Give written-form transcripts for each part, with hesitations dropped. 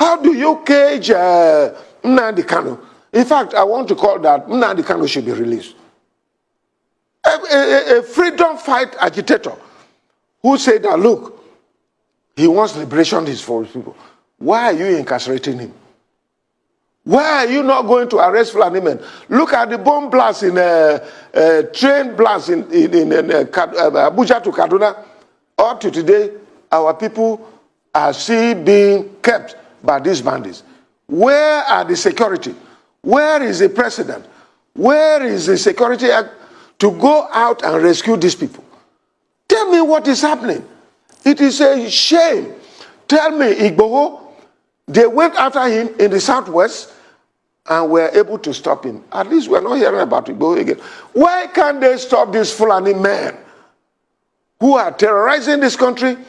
How do you cage NNAMDI Kanu? In fact, I want to call that NNAMDI Kanu should be released. A freedom fight agitator who said that, look, he wants liberation for his people. Why are you incarcerating him? Why are you not going to arrest Fulani men? Look at the bomb blast in train blast in Abuja to Kaduna. Up to today, our people are still being kept by these bandits. Where are the security? Where is the president? Where is the Security Act to go out and rescue these people? Tell me what is happening. It is a shame. Tell me, IGBOHO, they went after him in the southwest and were able to stop him. At least we're not hearing about IGBOHO again. Why can't they stop these Fulani men who are terrorizing this country and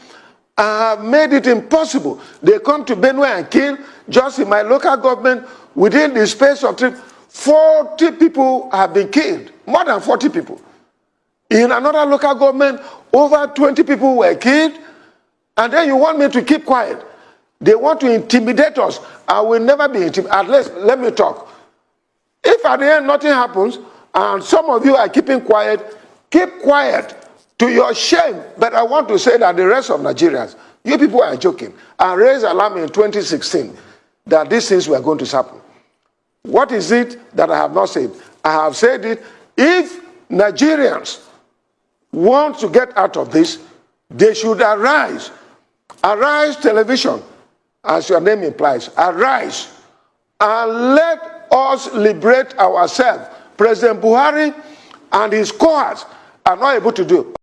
have made it impossible? They come to Benue and kill. Just in my local government, within the space of 40 people have been killed. More than 40 people. In another local government, over 20 people were killed. And then you want me to keep quiet. They want to intimidate us. I will never be intimidated. At least, let me talk. If at the end nothing happens, and some of you are keeping quiet, keep quiet to your shame. But I want to say that the rest of Nigerians, you people are joking. I raised alarm in 2016 that these things were going to happen. What is it that I have not said? I have said it. If Nigerians want to get out of this, they should arise. Arise television, as your name implies. Arise and let us liberate ourselves. President Buhari and his cohorts are not able to do.